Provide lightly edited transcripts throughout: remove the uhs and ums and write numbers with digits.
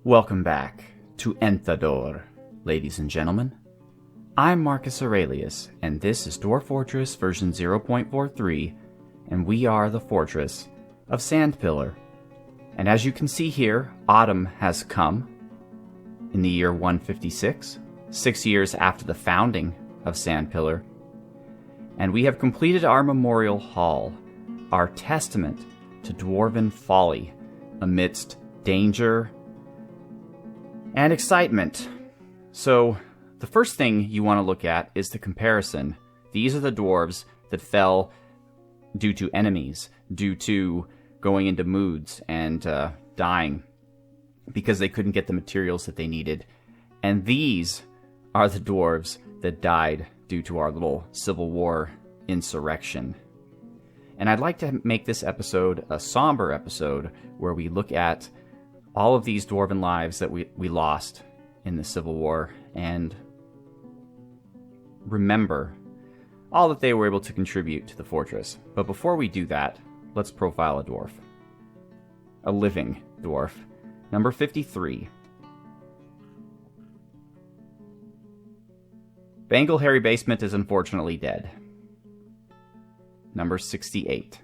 Welcome back to Enthador, ladies and gentlemen. I'm Marcus Aurelius, and this is Dwarf Fortress version 0.43, and we are the fortress of Sandpillar. And as you can see here, autumn has come in the year 156, 6 years after the founding of Sandpillar, and we have completed our memorial hall, our testament to dwarven folly amidst danger and excitement. So, the first thing you want to look at is the comparison. These are the dwarves that fell due to enemies, due to going into moods and dying because they couldn't get the materials that they needed. And these are the dwarves that died due to our little Civil War insurrection. And I'd like to make this episode a somber episode where we look at all of these dwarven lives that we lost in the Civil War and remember all that they were able to contribute to the fortress. But before we do that, let's profile a dwarf. A living dwarf. Number 53. Bangle Hairy Basement is unfortunately dead. Number 68.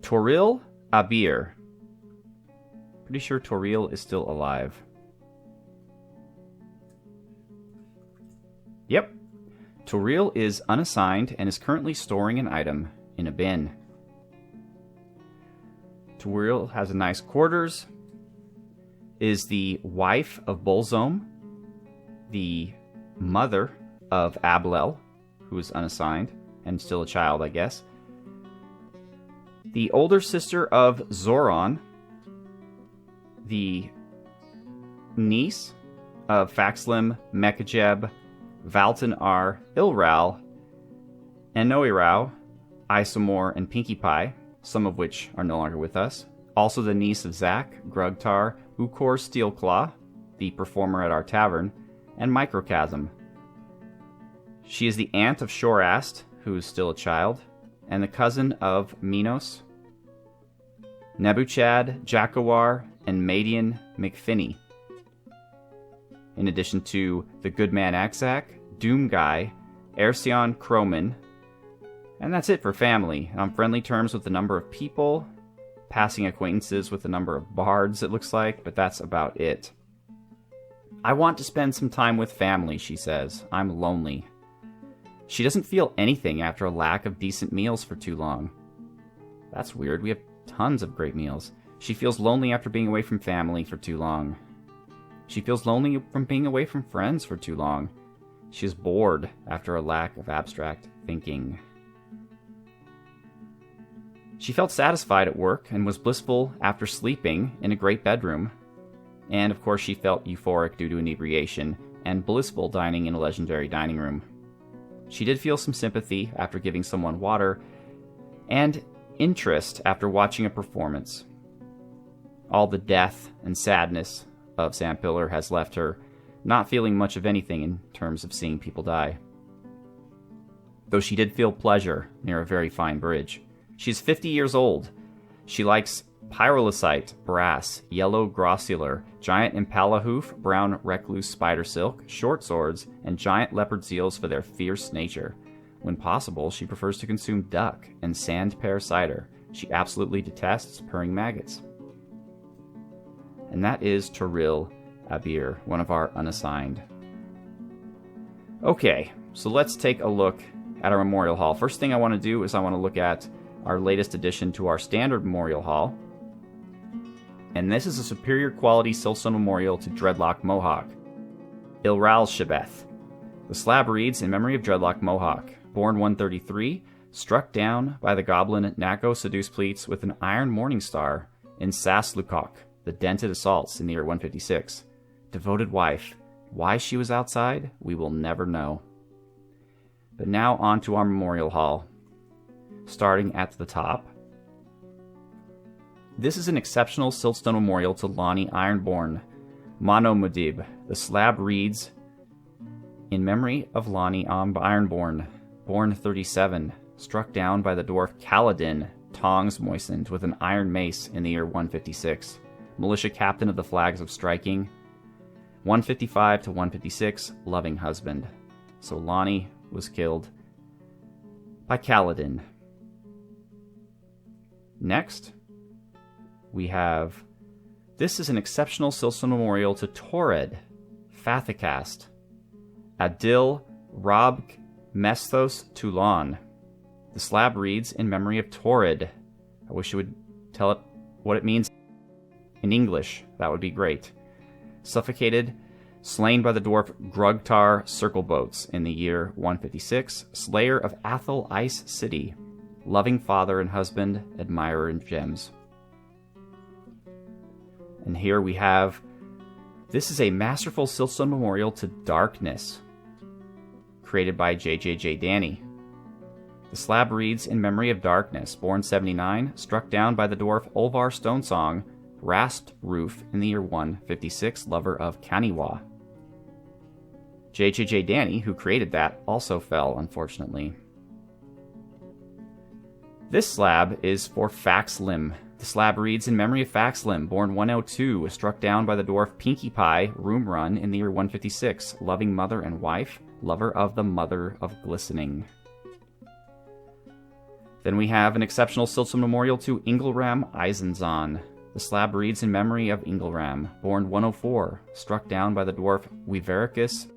Toril Abir. Pretty sure Toril is still alive. Yep. Toril is unassigned and is currently storing an item in a bin. Toril has a nice quarters, is the wife of Bolzome, the mother of Ablel, who is unassigned and still a child, I guess. The older sister of Zoran, the niece of Faxlim, Mekajeb, Valton R, Ilral, Enoirau, Isomor, and Pinkie Pie, some of which are no longer with us. Also the niece of Zach, Grugtar, Ukor Steelclaw, the performer at our tavern, and Microcasm. She is the aunt of Shorast, who is still a child, and the cousin of Minos, Nebuchad, Jakawar, and Madian McFinney. In addition to the Goodman Axak, Doom Guy, Ersion Croman, and that's it for family. On friendly terms with a number of people, passing acquaintances with a number of bards, it looks like, but that's about it. I want to spend some time with family, she says. I'm lonely. She doesn't feel anything after a lack of decent meals for too long. That's weird. We have tons of great meals. She feels lonely after being away from family for too long. She feels lonely from being away from friends for too long. She is bored after a lack of abstract thinking. She felt satisfied at work and was blissful after sleeping in a great bedroom. And of course she felt euphoric due to inebriation and blissful dining in a legendary dining room. She did feel some sympathy after giving someone water, and interest after watching a performance. All the death and sadness of Sandpillar has left her not feeling much of anything in terms of seeing people die. Though she did feel pleasure near a very fine bridge. She's 50 years old. She likes pyrolusite, brass, yellow grossular, giant impala hoof, brown recluse spider silk, short swords, and giant leopard seals for their fierce nature. When possible, she prefers to consume duck and sand pear cider. She absolutely detests purring maggots. And that is Toril Abir, one of our unassigned. Okay, so let's take a look at our memorial hall. First thing I want to do is I want to look at our latest addition to our standard memorial hall. And this is a superior quality siltstone memorial to Dreadlock Mohawk, Ilral Shebeth. The slab reads, in memory of Dreadlock Mohawk, born 133, struck down by the goblin Nako Seduce Pleats with an iron morning star in Saslukok, the dented assaults in the year 156. Devoted wife. Why she was outside, we will never know. But now on to our memorial hall. Starting at the top. This is an exceptional siltstone memorial to Lonnie Ironborn, Mono Mudib. The slab reads, in memory of Lonnie Ironborn, born 37, struck down by the dwarf Kaladin, tongs moistened with an iron mace in the year 156. Militia captain of the flags of striking. 155 to 156, loving husband. So Lonnie was killed by Kaladin. Next, we have... This is an exceptional Silson memorial to Torred, Fathicast, Adil Rob Mesthos Toulon. The slab reads, in memory of Torrid. I wish you would tell it what it means in English. That would be great. Suffocated, slain by the dwarf Grugtar Circleboats in the year 156. Slayer of Athel Ice City. Loving father and husband, admirer in gems. And here we have... This is a masterful Silson memorial to Darkness, created by J.J. Danny. The slab reads, in memory of Darkness, born 79, struck down by the dwarf Olvar Stonesong, rasped roof in the year 156, lover of Kaniwa. J.J. Danny, who created that, also fell, unfortunately. This slab is for Faxlim. The slab reads, in memory of Faxlim, born 102, struck down by the dwarf Pinkie Pie, Room Run, in the year 156, loving mother and wife, lover of the Mother of Glistening. Then we have an exceptional Silson memorial to Ingilram Eisenzahn. The slab reads, in memory of Ingilram, born 104, struck down by the dwarf Weavericus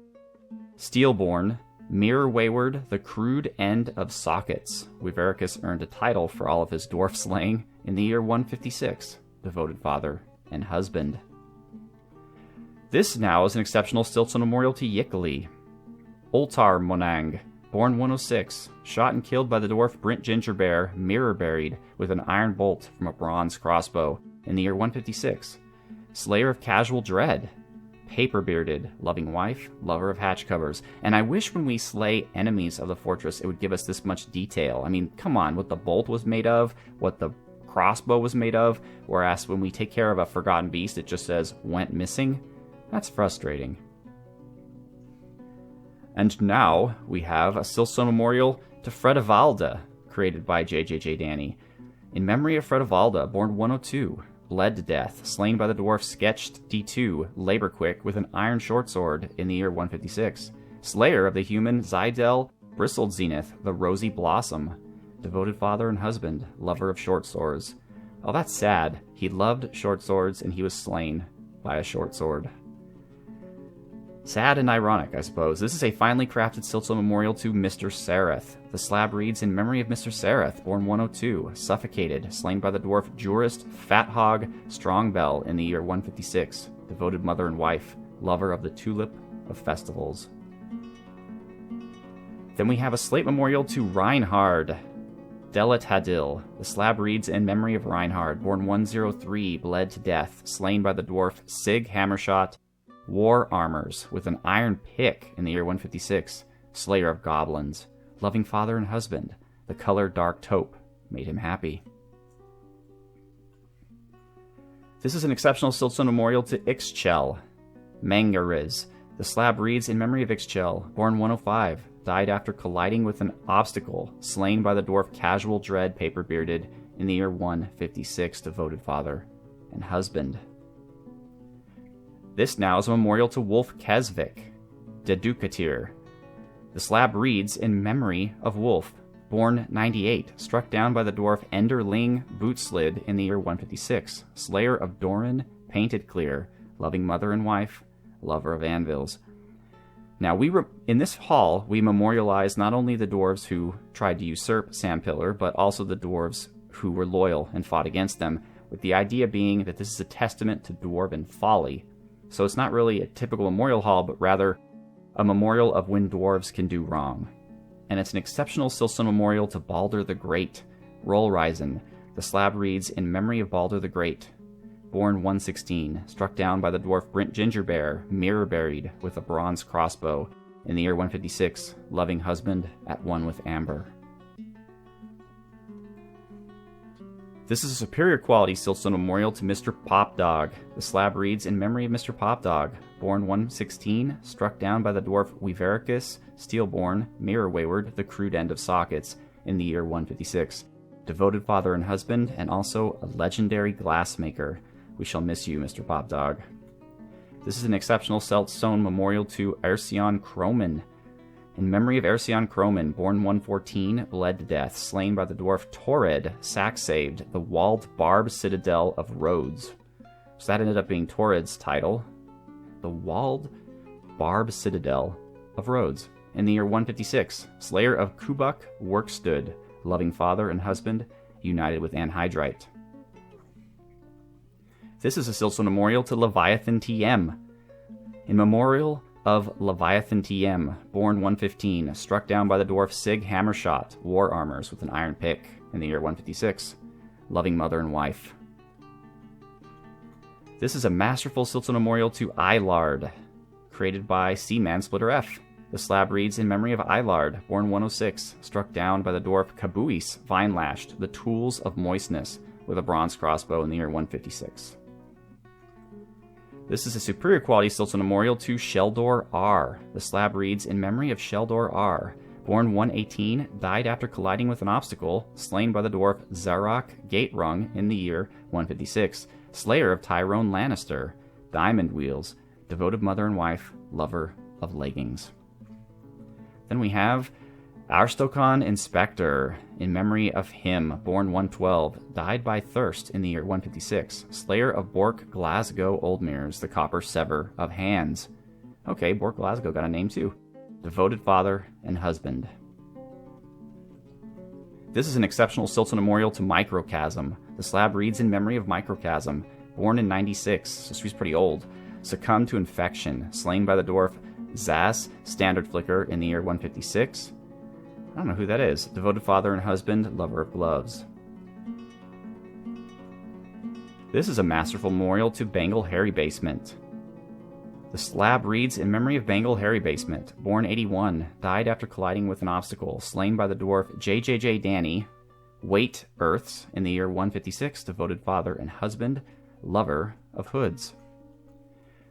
Steelborn, Mirror Wayward, the crude end of sockets. Weavericus earned a title for all of his dwarf slaying in the year 156, devoted father and husband. This now is an exceptional Silson memorial to Yikali. Oltar Monang, born 106, shot and killed by the dwarf Brint Gingerbear, mirror buried with an iron bolt from a bronze crossbow in the year 156. Slayer of Casual Dread, paper-bearded, loving wife, lover of hatch covers. And I wish when we slay enemies of the fortress it would give us this much detail. I mean, come on, what the bolt was made of, what the crossbow was made of, whereas when we take care of a forgotten beast it just says, went missing. That's frustrating. And now we have a Silson memorial to Fredivalda, created by J.J. Danny. In memory of Fredivalda, born 102, bled to death, slain by the dwarf Sketched D2, labor quick, with an iron short sword in the year 156. Slayer of the human Zydel Bristled Zenith, the Rosy Blossom, devoted father and husband, lover of short swords. Oh, that's sad. He loved short swords and he was slain by a short sword. Sad and ironic, I suppose. This is a finely crafted Silson memorial to Mr. Sereth. The slab reads, in memory of Mr. Sereth, born 102, suffocated, slain by the dwarf Jurist Fat Hog Strongbell in the year 156, devoted mother and wife, lover of the tulip of festivals. Then we have a slate memorial to Reinhard Delet Hadil. The slab reads, in memory of Reinhard, born 103, bled to death, slain by the dwarf Sig Hammershot War Armors with an iron pick in the year 156, slayer of goblins, loving father and husband. The color dark taupe made him happy. This is an exceptional Silson memorial to Ixchel Mangariz. The slab reads, in memory of Ixchel, born 105, died after colliding with an obstacle, slain by the dwarf Casual Dread, paper-bearded, in the year 156, devoted father and husband. This now is a memorial to Wolf Kesvik, Deducatir. The slab reads, in memory of Wolf, born 98, struck down by the dwarf Enderling Bootslid in the year 156, slayer of Doran, painted clear, loving mother and wife, lover of anvils. Now, in this hall, we memorialize not only the dwarves who tried to usurp Sandpillar, but also the dwarves who were loyal and fought against them, with the idea being that this is a testament to dwarven folly. So it's not really a typical memorial hall, but rather a memorial of when dwarves can do wrong. And it's an exceptional Silson memorial to Balder the Great, Rollrisen. The slab reads, in memory of Balder the Great, born 116, struck down by the dwarf Brint Gingerbear, mirror buried with a bronze crossbow in the year 156, loving husband at one with Amber. This is a superior quality Silson memorial to Mr. Popdog. The slab reads, in memory of Mr. Popdog, born 116, struck down by the dwarf Weavericus Steelborn, mirror wayward, the crude end of sockets in the year 156, devoted father and husband, and also a legendary glassmaker. We shall miss you, Mr. Popdog. This is an exceptional Stone memorial to Ercion Croman. In memory of Ercion Croman, born 114, bled to death, slain by the dwarf Torred, sack-saved the walled barb citadel of Rhodes. So that ended up being Torred's title. The walled barb citadel of Rhodes. In the year 156, slayer of Kubuk Workstood, loving father and husband, united with Anhydrite. This is a Siltstone memorial to Leviathan TM. In memorial of Leviathan TM, born 115, struck down by the dwarf Sig Hammershot, war armors with an iron pick, in the year 156, loving mother and wife. This is a masterful Siltstone memorial to Eilard, created by Seaman Splitter F. The slab reads, in memory of Eilard, born 106, struck down by the dwarf Cabuis, vine-lashed, the tools of moistness, with a bronze crossbow, in the year 156. This is a superior quality Siltstone memorial to Sheldor R. The slab reads, in memory of Sheldor R. Born 118, died after colliding with an obstacle, slain by the dwarf Zarok Gaterung in the year 156. Slayer of Tyrone Lannister, diamond wheels, devoted mother and wife, lover of leggings. Then we have Arstokon Inspector, in memory of him, born 112, died by thirst in the year 156. Slayer of Bork Glasgow Oldmeres, the copper sever of hands. Okay, Bork Glasgow got a name too. Devoted father and husband. This is an exceptional Siltstone memorial to Microchasm. The slab reads, in memory of Microchasm, born in 96, so she's pretty old, succumbed to infection, slain by the dwarf Zas Standard Flicker in the year 156. I don't know who that is. Devoted father and husband, lover of gloves. This is a masterful memorial to Bangle Hairy Basement. The slab reads, in memory of Bangle Hairy Basement, born 81, died after colliding with an obstacle, slain by the dwarf JJJ Danny, Weight Earths, in the year 156, devoted father and husband, lover of hoods.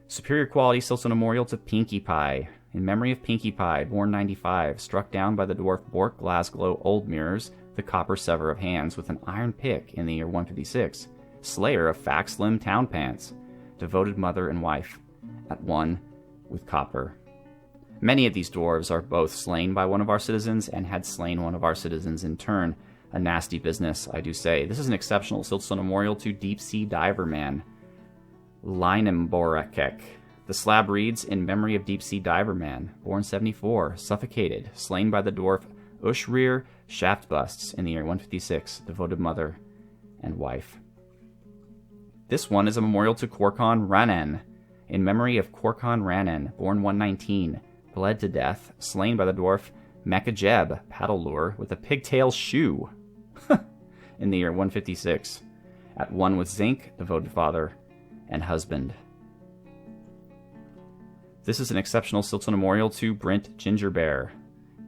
Superior quality Siltstone memorial to Pinkie Pie. In memory of Pinkie Pie, born 95, struck down by the dwarf Bork Glasgow Oldmeres, the copper sever of hands with an iron pick in the year 156. Slayer of Faxlim Town Pants, devoted mother and wife, at one with copper. Many of these dwarves are both slain by one of our citizens and had slain one of our citizens in turn. A nasty business, I do say. This is an exceptional Siltstone memorial to Deep Sea Diver Man, Linemborakek. The slab reads, in memory of Deep Sea Diver Man, born 74, suffocated, slain by the dwarf Ushrir Shaftbusts in the year 156, devoted mother and wife. This one is a memorial to Korkan Ranen, in memory of Korkan Ranen, born 119, bled to death, slain by the dwarf Mekajeb Paddle Lure with a pigtail shoe in the year 156, at one with Zinc, devoted father and husband. This is an exceptional Siltstone memorial to Brent Gingerbear.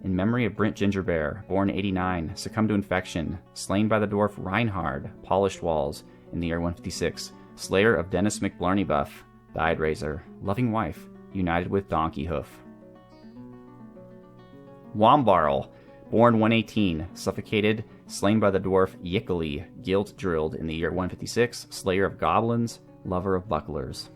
In memory of Brent Gingerbear, born 89, succumbed to infection, slain by the dwarf Reinhard, Polished Walls, in the year 156. Slayer of Dennis McBlarneybuff, Dyed Razor, loving wife, united with Donkey Hoof. Wombarl, born 118, suffocated, slain by the dwarf Yickily, Guilt Drilled, in the year 156. Slayer of Goblins, lover of bucklers.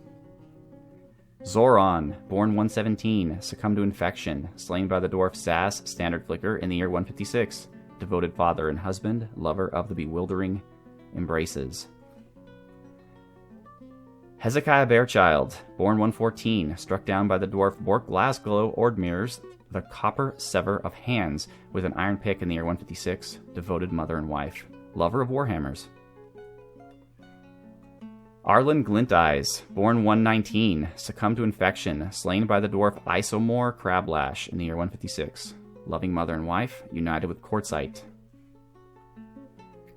Zoran, born 117, succumbed to infection, slain by the dwarf Sass Standard Flicker in the year 156. Devoted father and husband, lover of the bewildering embraces. Hezekiah Bearchild, born 114, struck down by the dwarf Bork Glasgow Ordmeres, the copper sever of hands with an iron pick in the year 156. Devoted mother and wife, lover of warhammers. Arlen Glinteyes, born 119, succumbed to infection, slain by the dwarf Isomore Crablash in the year 156. Loving mother and wife, united with Quartzite.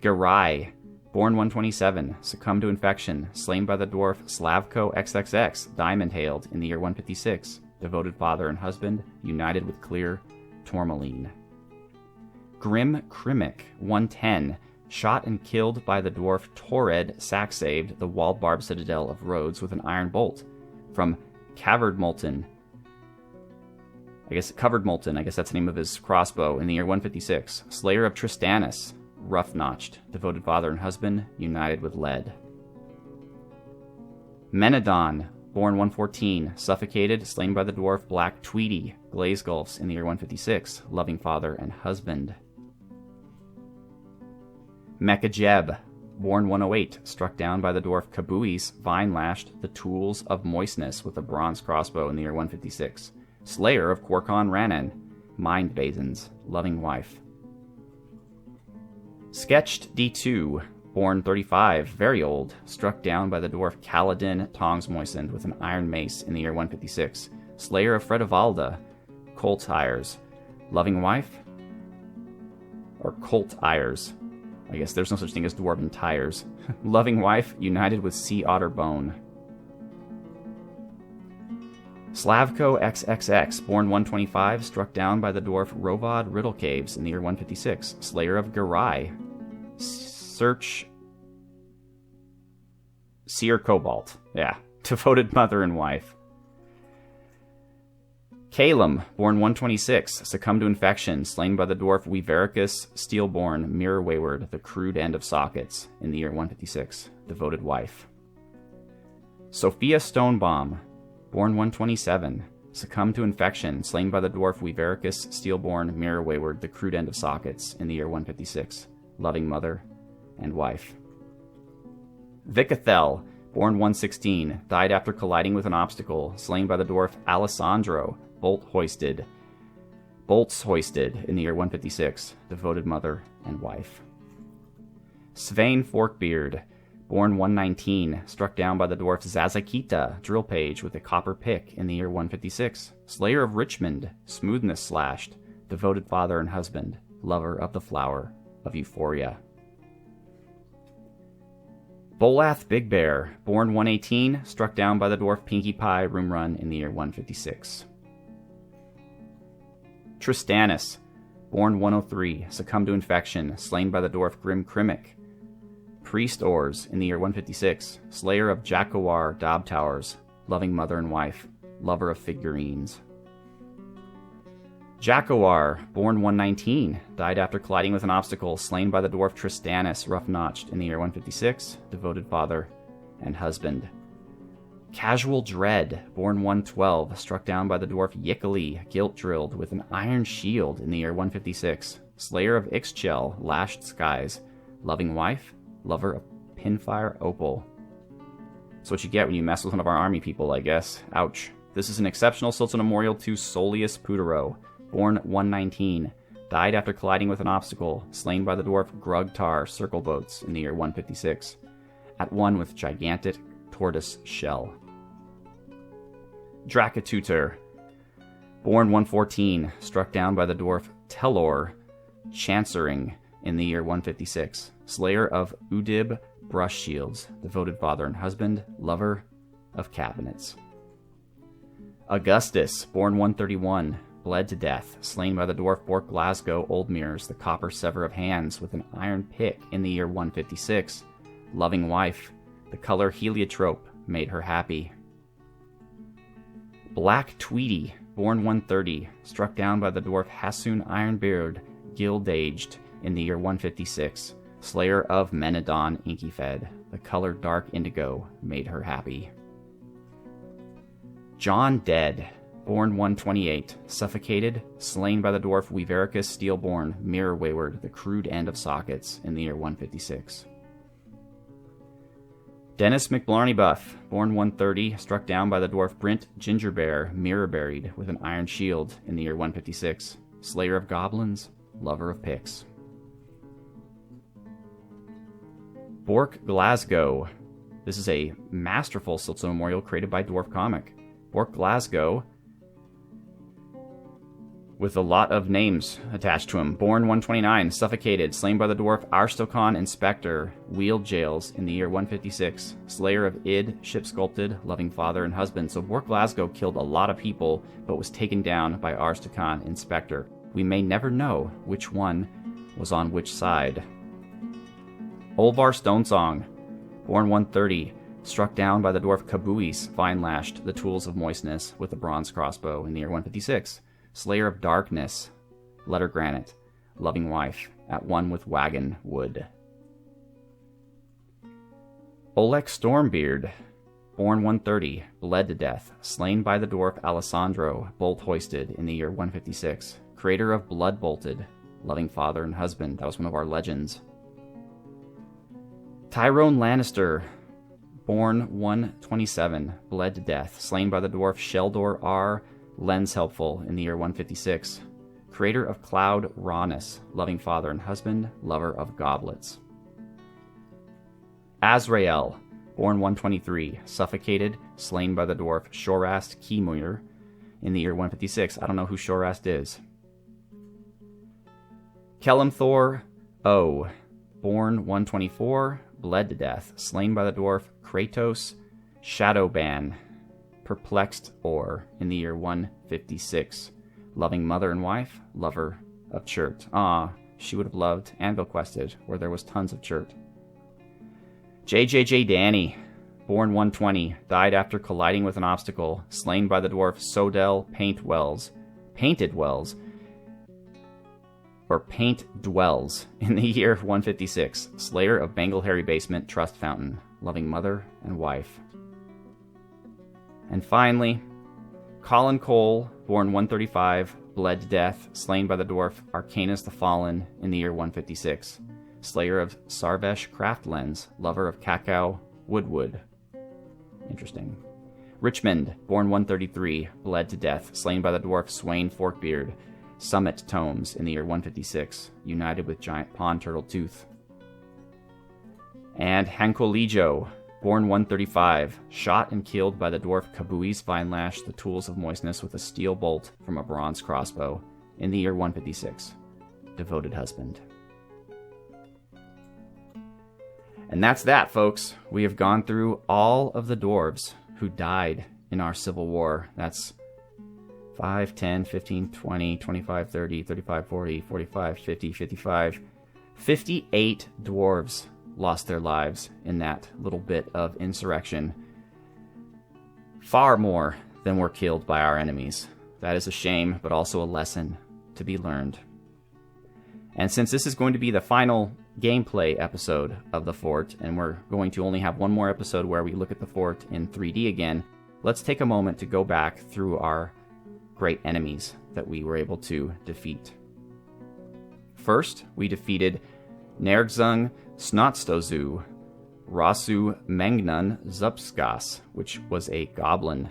Garai, born 127, succumbed to infection, slain by the dwarf Slavko XXX, diamond-hailed in the year 156. Devoted father and husband, united with clear tourmaline. Grim Krimic, 110, shot and killed by the dwarf Torred, sack-saved the walled barb citadel of Rhodes with an iron bolt. From Covered Molten, I guess that's the name of his crossbow, in the year 156. Slayer of Tristanus, rough-notched, devoted father and husband, united with lead. Menadon, born 114, suffocated, slain by the dwarf Black Tweedy, Glazegulfs in the year 156, loving father and husband. Mechajeb, born 108, struck down by the dwarf Kabuis, vine-lashed, the tools of moistness with a bronze crossbow in the year 156, slayer of Quarkon Ranan, mind basins, loving wife. Sketched D2, born 35, very old, struck down by the dwarf Kaladin, tongs moistened with an iron mace in the year 156, slayer of Fredivalda, Colt Ayers, loving wife, or Colt Ayers. I guess there's no such thing as dwarven tires. Loving wife, united with sea otter bone. Slavko XXX, born 125, struck down by the dwarf Rovad Riddlecaves in the year 156, slayer of Garai, Seer Cobalt, devoted mother and wife. Calum, born 126, succumbed to infection, slain by the dwarf Weavericus Steelborn, Mirror Wayward, the crude end of sockets, in the year 156, devoted wife. Sophia Stonebaum, born 127, succumbed to infection, slain by the dwarf Weavericus Steelborn, Mirror Wayward, the crude end of sockets, in the year 156, loving mother and wife. Vicathel, born 116, died after colliding with an obstacle, slain by the dwarf Alessandro, bolts hoisted in the year 156, devoted mother and wife. Svein Forkbeard, born 119, struck down by the dwarf Zazakita, drill page with a copper pick in the year 156, slayer of Richmond, smoothness slashed, devoted father and husband, lover of the flower of Euphoria. Bolath Big Bear, born 118, struck down by the dwarf Pinkie Pie Roomrun in the year 156. Tristanus, born 103, succumbed to infection, slain by the dwarf Grim Krimic. Priest Ors in the year 156, slayer of Jakawar Dob Towers, loving mother and wife, lover of figurines. Jakawar, born 119, died after colliding with an obstacle, slain by the dwarf Tristanus, rough-notched in the year 156, devoted father and husband. Casual Dread, born 112, struck down by the dwarf Yikali, gilt-drilled with an iron shield in the year 156, slayer of Ixchel, lashed skies, loving wife, lover of Pinfire Opal. That's what you get when you mess with one of our army people, I guess. Ouch. This is an exceptional Silton memorial to Solius Putero, born 119, died after colliding with an obstacle, slain by the dwarf Grugtar Circleboats in the year 156, at one with gigantic tortoise shell. Drakatutor, born 114, struck down by the dwarf Telor Chancering in the year 156, slayer of Udib Brush Shields, devoted father and husband, lover of cabinets. Augustus, born 131, bled to death, slain by the dwarf Bork Glasgow Oldmere's, the copper sever of hands with an iron pick in the year 156, loving wife, the color heliotrope made her happy. Black Tweedy, born 130, struck down by the dwarf Hassun Ironbeard, gild-aged in the year 156, slayer of Menadon Inkyfed, the color dark indigo made her happy. John Dead, born 128, suffocated, slain by the dwarf Weavericus Steelborn, Mirror Wayward, the crude end of sockets in the year 156. Dennis McBlarneybuff, born 130, struck down by the dwarf Brint Gingerbear, mirror buried with an iron shield in the year 156, slayer of goblins, lover of picks. Bork Glasgow. This is a masterful Silton memorial created by Dwarf Comic. Bork Glasgow, with a lot of names attached to him. Born 129, suffocated, slain by the dwarf Arstocon Inspector, wheeled jails in the year 156, slayer of Id, ship-sculpted, loving father and husband. So Bork Glasgow killed a lot of people, but was taken down by Arstocon Inspector. We may never know which one was on which side. Olvar Stonesong, born 130, struck down by the dwarf Kabuis, vine-lashed, the tools of moistness, with a bronze crossbow in the year 156. Slayer of Darkness, letter granite, loving wife, at one with Wagon Wood. Oleg Stormbeard, born 130, bled to death, slain by the dwarf Alessandro, bolt hoisted in the year 156, creator of Blood Bolted, loving father and husband. That was one of our legends. Tyrone Lannister, born 127, bled to death, slain by the dwarf Sheldor R. Lens Helpful in the year 156, creator of Cloud Rawness, loving father and husband, lover of goblets. Azrael, born 123, suffocated, slain by the dwarf Shorast Keymur in the year 156. I don't know who Shorast is. Kelemthor O, born 124, bled to death, slain by the dwarf Kratos Shadowban, perplexed Or in the year 156, loving mother and wife, lover of chert. She would have loved Anvil Quested, where there was tons of chert. JJJ Danny, born 120, died after colliding with an obstacle, slain by the dwarf Sodel Paint Dwells in the year 156, slayer of Banglehairy Basement Trust Fountain, loving mother and wife. And finally, Colin Cole, born 135, bled to death, slain by the dwarf Arcanus the Fallen in the year 156, slayer of Sarvesh Craftlens, lover of Cacao Woodwood. Interesting. Richmond, born 133, bled to death, slain by the dwarf Swain Forkbeard, Summit Tomes in the year 156, united with giant pond turtle Tooth. And Hankolijo, born 135, shot and killed by the dwarf Kabui's Vinelash, the Tools of Moistness, with a steel bolt from a bronze crossbow in the year 156, devoted husband. And that's that, folks. We have gone through all of the dwarves who died in our Civil War. That's 5, 10, 15, 20, 25, 30, 35, 40, 45, 50, 55. 58 dwarves lost their lives in that little bit of insurrection. Far more than were killed by our enemies. That is a shame, but also a lesson to be learned. And since this is going to be the final gameplay episode of the fort, and we're going to only have one more episode where we look at the fort in 3D again, let's take a moment to go back through our great enemies that we were able to defeat. First, we defeated Nergzung Snotstozu, Rasu Mengnun Zupskas, which was a goblin.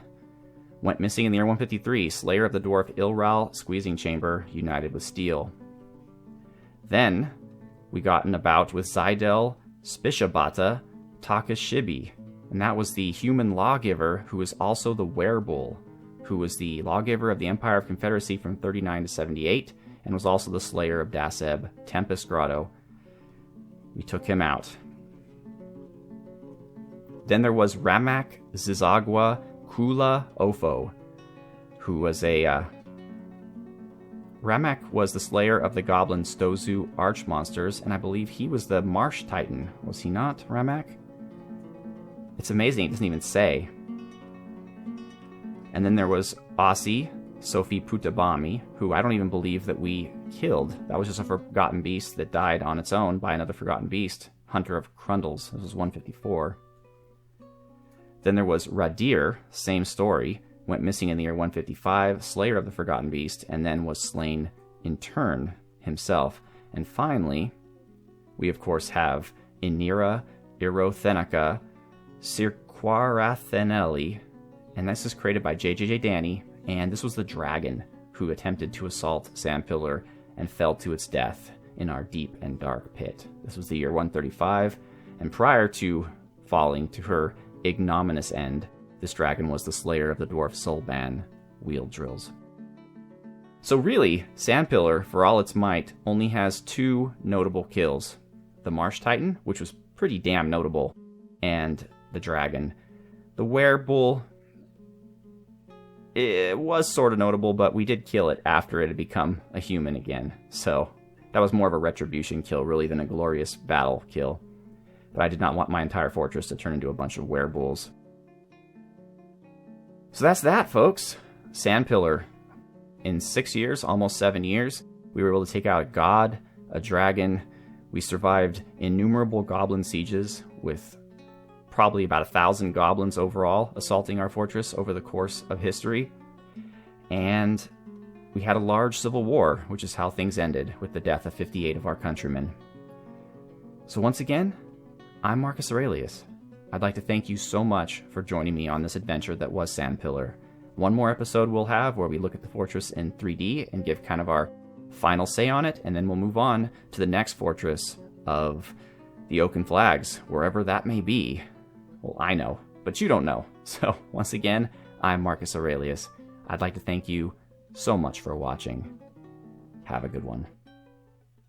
Went missing in the year 153, slayer of the dwarf Ilral Squeezing Chamber, united with steel. Then, we got in a bout with Zydel Spishabata Takashibi, and that was the human lawgiver who was also the werebull, who was the lawgiver of the Empire of Confederacy from 39 to 78, and was also the slayer of Daseb, Tempest Grotto. We took him out. Then there was Ramak Zizagwa Kula Ofo, who was Ramak was the slayer of the goblin Stozu Archmonsters, and I believe he was the Marsh Titan. Was he not, Ramak? It's amazing, it doesn't even say. And then there was Aussie, Sophie Putabami, who I don't even believe that we killed. That was just a forgotten beast that died on its own by another forgotten beast, Hunter of Crundles. This was 154. Then there was Radir, same story, went missing in the year 155, slayer of the forgotten beast, and then was slain in turn himself. And finally, we of course have Inira Irothenica Cirquarathenelli, and this is created by JJJ Danny, and this was the dragon who attempted to assault Sandpillar and fell to its death in our deep and dark pit. This was the year 135, and prior to falling to her ignominious end, this dragon was the slayer of the dwarf Solban Wheel Drills. So really, Sandpillar, for all its might, only has two notable kills. The Marsh Titan, which was pretty damn notable, and the dragon. The Werebull, it was sort of notable, but we did kill it after it had become a human again. So that was more of a retribution kill, really, than a glorious battle kill. But I did not want my entire fortress to turn into a bunch of werebulls. So that's that, folks. Sandpillar. In 6 years, almost 7 years, We were able to take out a god, a dragon. We survived innumerable goblin sieges with probably about 1,000 goblins overall assaulting our fortress over the course of history. And we had a large civil war, which is how things ended, with the death of 58 of our countrymen. So once again, I'm Marcus Aurelius. I'd like to thank you so much for joining me on this adventure that was Sandpillar. One more episode we'll have where we look at the fortress in 3D and give kind of our final say on it, and then we'll move on to the next fortress of the Oaken Flags, wherever that may be. Well, I know, but you don't know. So once again, I'm Marcus Aurelius. I'd like to thank you so much for watching. Have a good one.